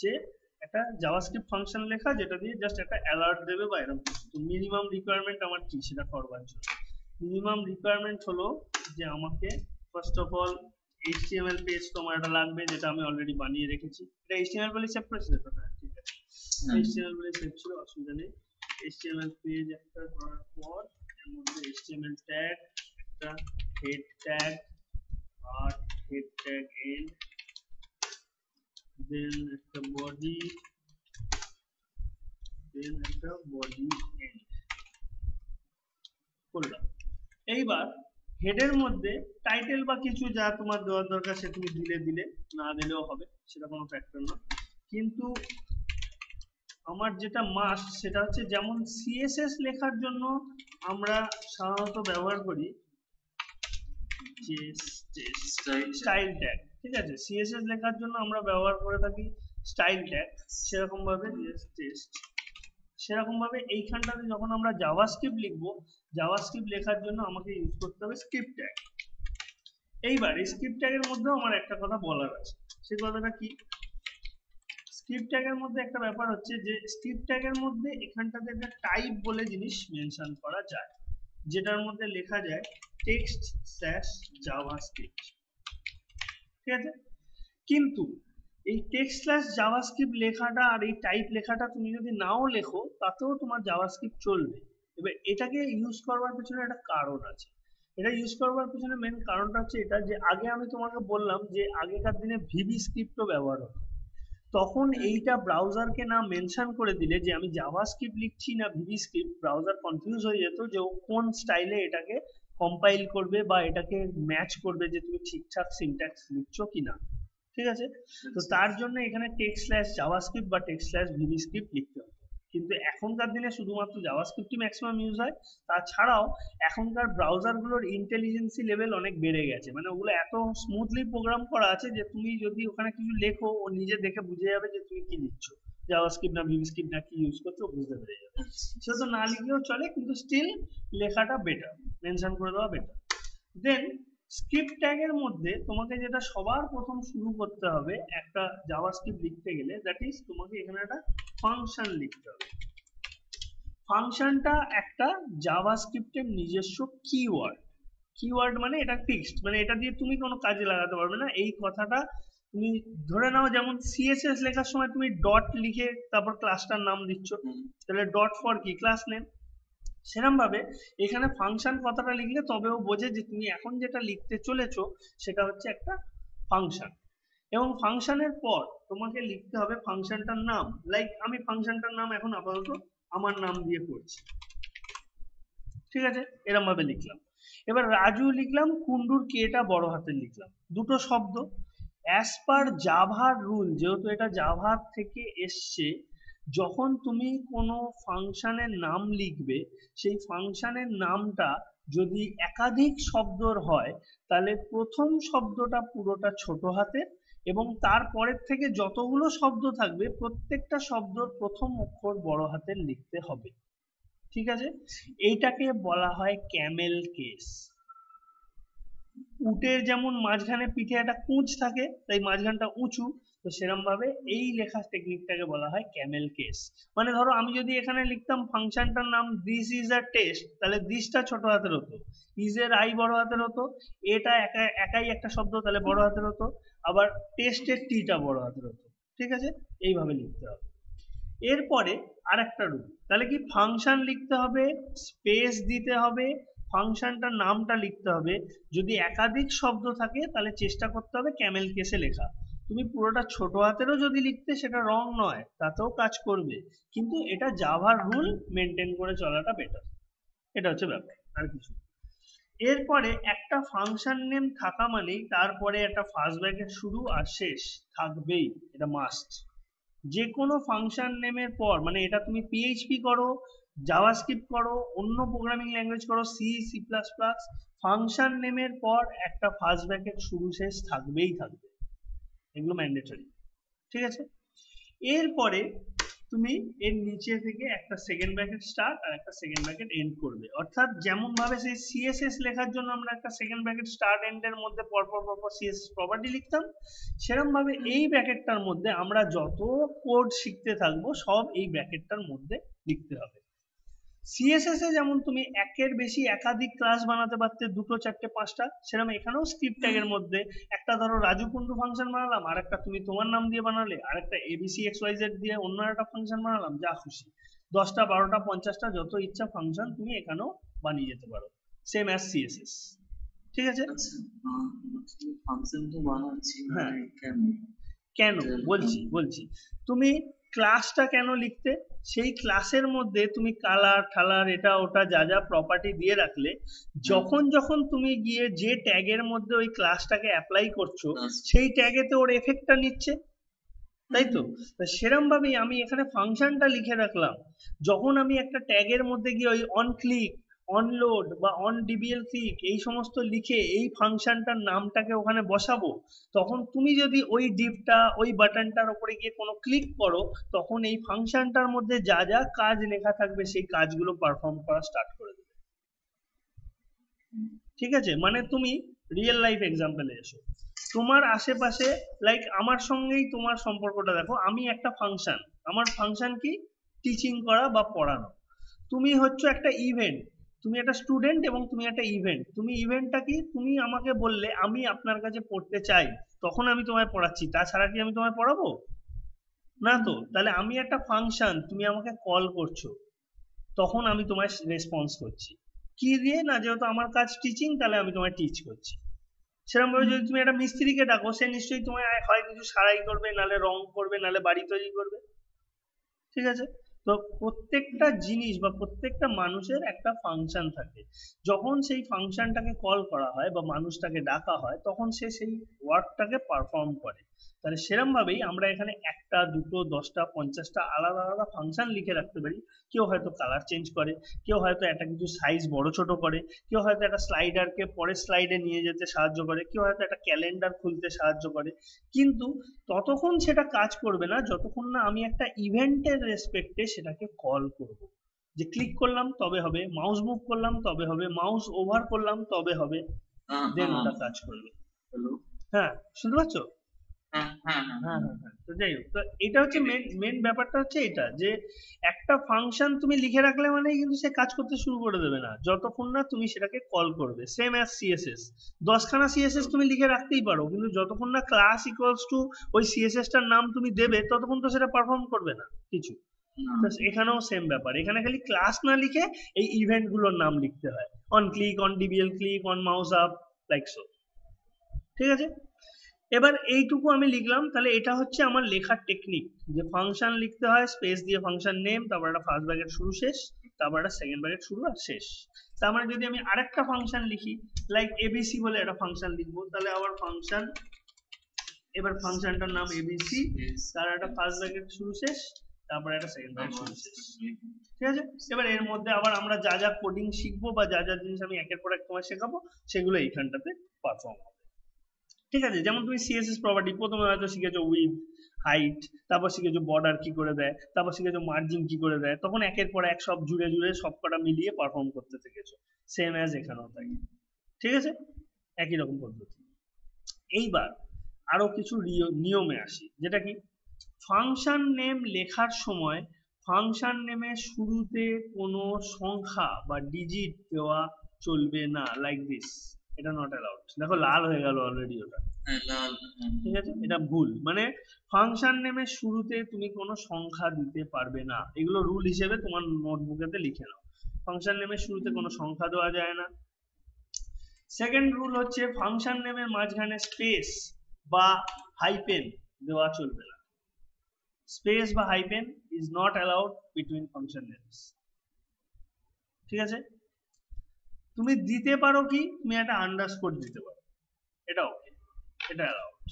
যে একটা JavaScript function লেখা যেটা দিয়ে জাস্ট একটা অ্যালার্ট দেবে বা এরকম। তো মিনিমাম রিকোয়ারমেন্ট আমার কি সেটা করবার জন্য মিনিমাম রিকোয়ারমেন্ট হলো যে আমাকে first of all HTML page তো আমার এটা লাগবে, যেটা আমি অলরেডি বানিয়ে রেখেছি। এটা HTML বলে সেভ করেছিল তো? হ্যাঁ, ঠিক আছে, HTML বলে সেভ ছিল, অসুবিধা নেই। HTML পেজ একটা করার পর এর মধ্যে HTML ট্যাগ, একটা হেড ট্যাগ আর হেড ট্যাগ এন্ড, দেন একটা বডি, দেন একটা বডি এন্ড করলাম। এইবার হেডের মধ্যে টাইটেল বা কিছু যা তোমার দেওয়ার দরকার সে তুমি দিলে, না দিলেও হবে, সেটা কোনো ফ্যাক্টর না। কিন্তু আমার যেটা মাস্ট সেটা হচ্ছে, যেমন সিএসএস লেখার জন্য আমরা সাধারণত ব্যবহার করি যে স্টাইল ট্যাগ, ঠিক আছে, সিএসএস লেখার জন্য আমরা ব্যবহার করে থাকি স্টাইল ট্যাগ। সেরকম ভাবে এইখানটাতে যখন আমরা জাভাস্ক্রিপ্ট লিখবো, জাভাস্ক্রিপ্ট লেখার জন্য আমাকে ইউজ করতে হবে স্ক্রিপ্ট ট্যাগ। এইবার এই স্ক্রিপ্ট ট্যাগের মধ্যেও আমার একটা কথা বলার আছে। সেই কথাটা কি? স্ক্রিপ্ট ট্যাগের মধ্যে একটা ব্যাপার হচ্ছে যে স্ক্রিপ্ট ট্যাগের মধ্যে এখানটাতে একটা টাইপ বলে জিনিস মেনশন করা যায়, যেটার মধ্যে লেখা যায় টেক্সট স্ল্যাশ জাভাস্ক্রিপ্ট, ঠিক আছে। কিন্তু এই টেক্সট স্ল্যাশ জাভাস্ক্রিপ্ট লেখাটা আর এই টাইপ লেখাটা তুমি যদি নাও লেখো তাতেও তোমার জাভাস্ক্রিপ্ট চলবে। এবার এটাকে ইউজ করবার পেছনে একটা কারণ আছে। এটা ইউজ করবার পেছনে মেন কারণটা হচ্ছে এটা, যে আগে আমি তোমাকে বললাম যে আগেকার দিনে ভিবি স্ক্রিপ্টও ব্যবহার হতো। তখন এইটা ব্রাউজারকে না মেনশন করে দিলে যে আমি জাভাস্ক্রিপ্ট লিখছি না ভিবি স্ক্রিপ্ট, ব্রাউজার কনফিউজ হয়ে যেত যে ও কোন স্টাইলে এটাকে কম্পাইল করবে বা এটাকে ম্যাচ করবে যে তুমি ঠিকঠাক সিনট্যাক্স লিখছো কিনা, ঠিক আছে। তো তার জন্য এখানে টেক্সট স্ল্যাশ জাভাস্ক্রিপ্ট বা টেক্সট স্ল্যাশ ভিবি স্ক্রিপ্ট লিখতে হবে। কিন্তু এখনকার দিনে শুধুমাত্র জাভাস্ক্রিপ্টই ম্যাক্সিমাম ইউজ হয়। তাছাড়াও এখনকার ব্রাউজারগুলোর ইন্টেলিজেন্সি লেভেল অনেক বেড়ে গেছে, মানে ওগুলো এত স্মুথলি প্রোগ্রাম করা আছে যে তুমি যদি ওখানে কিছু লেখো ও নিজে দেখে বুঝে যাবে যে তুমি কি লিখছো, জাভাস্ক্রিপ্ট না ভিবি স্ক্রিপ্ট না কি ইউজ করছো বুঝতে পেরে যাবে। সেটা তো না লিখলেও চলে, কিন্তু স্টিল লেখাটা বেটার, মেনশন করে দেওয়া বেটার। দেন স্ক্রিপ্ট ট্যাগের মধ্যে তোমাকে যেটা সবার প্রথম শুরু করতে হবে একটা জাভাস্ক্রিপ্ট লিখতে গেলে, দ্যাট ইজ তোমাকে এখানে একটা ফাংশন লিখতে হবে। ফাংশনটা একটা জাভাস্ক্রিপ্টের নিজস্ব কিওয়ার্ড। কিওয়ার্ড মানে এটা ফিক্সড, মানে এটা দিয়ে তুমি কোনো কাজে লাগাতে পারবে না। এই কথাটা তুমি ধরে নাও, যেমন সিএসএস লেখার সময় তুমি ডট লিখে তারপর ক্লাসটার নাম দিচ্ছ, তাহলে ডট ফর কি, ক্লাস নেম। সেরকম ভাবে এখানে ফাংশন কথাটা লিখলে তবেও বোঝে যে তুমি এখন যেটা লিখতে চলেছো সেটা হচ্ছে একটা ফাংশন। এবং ফাংশনের পর তোমাকে লিখতে হবে ফাংশনটার নাম। লাইক আমি ফাংশনটার নাম এখন আপাতত আমার নাম দিয়ে করছি, ঠিক আছে, এরকম ভাবে লিখলাম। এবার রাজু লিখলাম, কুন্ডুর কেটা বড় হাতের লিখলাম, দুটো শব্দ। অ্যাজ পার জাভার রুল, যেহেতু এটা জাভার থেকে এসছে, যখন তুমি কোনো ফাংশনের নাম লিখবে সেই ফাংশনের নামটা যদি একাধিক শব্দর হয় তাহলে প্রথম শব্দটা পুরোটা ছোট হাতের, এবং তারপরের থেকে যতগুলো শব্দ থাকবে প্রত্যেকটা শব্দর প্রথম অক্ষর বড় হাতের লিখতে হবে, ঠিক আছে। এইটাকে বলা হয় ক্যামেল কেস। উটের যেমন মাঝখানে পিঠে একটা কুঁচ থাকে তাই মাঝখানটা উঁচু, তো সেরকম ভাবে এই লেখার টেকনিকটাকে বলা হয় ক্যামেল কেস। মানে ধরো আমি যদি এখানে লিখতাম ফাংশনটার নাম দিস ইজ আ টেস্ট, তাহলে দিসটা ছোট হাতের হতো, ইজ এর আই বড় হাতের হতো, এটা একাই একটা শব্দ তাহলে বড় হাতের হতো, আবার টেস্টের টিটা বড় হাতের হতো, ঠিক আছে। এইভাবে লিখতে হবে। এরপরে আরেকটা রুল, তাহলে কি ফাংশন লিখতে হবে, স্পেস দিতে হবে, ফাংশনটার নামটা লিখতে হবে। যদি একাধিক শব্দ থাকে তাহলে চেষ্টা করতে হবে ক্যামেল কেসে লেখা। তুমি পুরোটা ছোট হাতেরও যদি লিখতে সেটা রং নয়, তাতেও কাজ করবে, কিন্তু এটা জাভার রুল মেনটেন করে চলাটা বেটার। এটা হচ্ছে ব্যাপার, আর কিছু। এরপরে একটা ফাংশন নেম থাকা মানেই তারপরে একটা ফার্স্ট ব্র্যাকেট শুরু আর শেষ থাকবেই, এটা মাস্ট। যে কোনো ফাংশন নেমের পর, মানে এটা তুমি পিএইচপি করো, জাভাস্ক্রিপ্ট করো, অন্য প্রোগ্রামিং ল্যাঙ্গুয়েজ করো, C, C plus plus, function নেমের পর একটা ফার্স্ট ব্র্যাকেট শুরু শেষ থাকবেই থাকবে, এগুলো ম্যান্ডেটরি, ঠিক আছে। এরপরে তুমি এর নিচে থেকে একটা সেকেন্ড ব্র্যাকেট স্টার্ট আর একটা সেকেন্ড ব্র্যাকেট এন্ড করবে। অর্থাৎ যেমন ভাবে সেই সিএসএস লেখার জন্য আমরা একটা সেকেন্ড ব্র্যাকেট স্টার্ট এন্ড এর মধ্যে পরপর সিএসএস প্রপার্টি লিখতাম, সেরকম ভাবে এই ব্র্যাকেটটার মধ্যে আমরা যত কোড শিখতে থাকবো সব এই ব্র্যাকেটটার মধ্যে লিখতে হবে। সিএসএস এ যেমন তুমি একের বেশি একাধিক ক্লাস বানাতে পারতে, দুটো চারটে পাঁচটা, সেরকম এখানেও স্ক্রিপ্ট ট্যাগের মধ্যে একটা ধরো রাজু কুন্ডু ফাংশন বানালাম, আর একটা তুমি তোমার নাম দিয়ে বানালে, আর একটা এবিসি এক্স ওয়াই জেড দিয়ে অন্য একটা ফাংশন বানালাম, যা খুশি 10টা 12টা 50টা যত ইচ্ছা ফাংশন তুমি এখানেও বানিয়ে যেতে পারো, সেম অ্যাজ সিএসএস। ঠিক আছে? হ্যাঁ, কেন বলছি তুমি ক্লাসটা কেন লিখতে, সেই ক্লাসের মধ্যে তুমি কালার ঠালার এটা ওটা যা যা প্রপার্টি দিয়ে রাখলে, যখন তুমি গিয়ে যে ট্যাগের মধ্যে ওই ক্লাসটাকে অ্যাপ্লাই করছো সেই ট্যাগেতে ওর এফেক্টটা নিচ্ছে, তাই তো? সেরকম ভাবেই আমি এখানে ফাংশনটা লিখে রাখলাম, যখন আমি একটা ট্যাগের মধ্যে গিয়ে ওই অন ক্লিক, অন লোড বা অন ডিবিএল ক্লিক এই সমস্ত লিখে এই ফাংশনটার নামটাকে ওখানে বসাবো, তখন তুমি যদি ওই ডিপটা ওই বাটনটার উপরে গিয়ে কোনো ক্লিক করো, তখন এই ফাংশনটার মধ্যে যা যা কাজ লেখা থাকবে সেই কাজগুলো পারফর্ম করা স্টার্ট করে দেবে। ঠিক আছে? মানে তুমি রিয়েল লাইফ এক্সাম্পলে এসো, তোমার আশেপাশে লাইক আমার সঙ্গেই তোমার সম্পর্কটা দেখো, আমি একটা ফাংশন, আমার ফাংশন কি টিচিং করা বা পড়ানো, তুমি হচ্ছে একটা ইভেন্ট, তুমি একটা স্টুডেন্ট এবং তুমি একটা ইভেন্ট। তুমি ইভেন্টটা কি, তুমি আমাকে বললে আমি আপনার কাছে পড়তে চাই, তখন আমি তোমায় পড়াচ্ছি, তাছাড়া কি আমি তোমায় পড়াবো না? তো তাহলে আমি একটা ফাংশন, তুমি আমাকে কল করছো, তখন আমি তোমায় রেসপন্স করছি কি দিয়ে, না যেহেতু আমার কাজ টিচিং তাহলে আমি তোমায় টিচ করছি। সেরকম ভাবে যদি তুমি একটা মিস্ত্রিকে ডাকো, সে নিশ্চয়ই তোমায় হয় কিছু সারাই করবে, নালে রং করবে, নালে বাড়ি তৈরি করবে। ঠিক আছে? তো প্রত্যেকটা জিনিস বা প্রত্যেকটা মানুষের একটা ফাংশন থাকে, যখন সেই ফাংশনটাকে কল করা হয় বা মানুষটাকে ডাকা হয় তখন সে সেই ওয়ার্কটাকে পারফর্ম করে। তাহলে সেরকম ভাবেই আমরা এখানে একটা দুটো 10টা 50টা আলাদা আলাদা ফাংশন লিখে রাখতে পারি। কেউ হয়তো কালার চেঞ্জ করে, কেউ হয়তো একটা কিছু সাইজ বড় ছোট করে, কেউ হয়তো একটা স্লাইডারকে পরের স্লাইডে নিয়ে যেতে সাহায্য করে, কেউ হয়তো একটা ক্যালেন্ডার খুলতে সাহায্য করে। কিন্তু ততক্ষণ সেটা কাজ করবে না যতক্ষণ না আমি একটা ইভেন্টের রেসপেক্টে সেটাকে কল করব, যে ক্লিক করলাম তবে হবে, মাউস মুভ করলাম তবে হবে, মাউস ওভার করলাম তবে হবে, দেন ওটা কাজ করবে। হ্যাঁ, শুনতে পাচ্ছ? হ্যাঁ, তো যাই হোক, তো এটা হচ্ছে মেন ব্যাপারটা হচ্ছে এটা, যে একটা ফাংশন তুমি লিখে রাখলে মানে কিন্তু সে কাজ করতে শুরু করে দেবে না যতক্ষণ না তুমি সেটাকে কল করবে। সেম অ্যাজ সিএসএস, 10খানা সিএসএস তুমি লিখে রাখতেই পারো, কিন্তু যতক্ষণ না ক্লাস ইকুয়ালস টু ওই সিএসএস টার নাম তুমি দেবে ততক্ষণ তো সেটা পারফর্ম করবে না কিছু। এখানেও সেম ব্যাপার, এখানে খালি ক্লাস না লিখে এই ইভেন্ট গুলোর নাম লিখতে হয়, on click, on DBL click, on mouse up, like so. ঠিক আছে? এবার এইটুকু আমি লিখলাম, তাহলে এটা হচ্ছে আমার লেখার টেকনিক, যে ফাংশন লিখতে হয় স্পেস দিয়ে ফাংশন নেম, তারপর একটা ফার্স্ট ব্র্যাকেট শুরু শেষ, তারপর একটা সেকেন্ড ব্র্যাকেট শুরু আর শেষ। তার মানে যদি আমি আরেকটা ফাংশন লিখি লাইক এবিসি বলে একটা ফাংশন লিখবো, তাহলে আবার ফাংশন, এবার ফাংশনটার নাম এবিসি, তার একটা ফার্স্ট ব্র্যাকেট শুরু শেষ, তারপরে একটা সেকেন্ড ব্র্যাকেট শুরু শেষ। ঠিক আছে? এবার এর মধ্যে আবার আমরা যা যা কোডিং শিখবো বা যা যা জিনিস আমি একের পর এক তোমায় শেখাবো সেগুলো এইখানটাতে পারফর্ম হবে। ঠিক আছে? যেমন তুমি সিএসএস প্রপার্টি প্রথমে হয়তো শিখেছো উইথ, হাইট, তারপর শিখেছো বর্ডার কি করে দেয়, তারপর শিখেছো মার্জিন কি করে দেয়, তখন একের পর এক সব জুড়ে জুড়ে সব কটা মিলিয়ে পারফর্ম করতে শিখেছো, সেম অ্যাজ এখানেও তাই। ঠিক আছে? একই রকম পদ্ধতি। এইবার আরো কিছু নিয়মে আসি, যেটা কি ফাংশন নেম লেখার সময় ফাংশন নেমের শুরুতে কোনো সংখ্যা বা ডিজিট দেওয়া চলবে না, লাইক দিস, এটা নট অ্যালাউড। দেখো লাল হয়ে গেল অলরেডি ওটা, ঠিক আছে? এটা ভুল, মানে ফাংশন নেমের শুরুতে তুমি কোনো সংখ্যা দিতে পারবে না, এগুলো রুল হিসেবে তোমার নোটবুকেতে লিখে নাও। ফাংশন নেমের শুরুতে কোনো সংখ্যা দেওয়া যায় না। সেকেন্ড রুল হচ্ছে ফাংশন নেমের মাঝখানে স্পেস বা হাইপেন দেওয়া চলবে না। স্পেস বা hyphen is not allowed between function names. ঠিক আছে? তুমি দিতে পারো কি, তুমি একটা আন্ডারস্কোর দিতে পারো, এটা ওকে, এটা অ্যালাউড।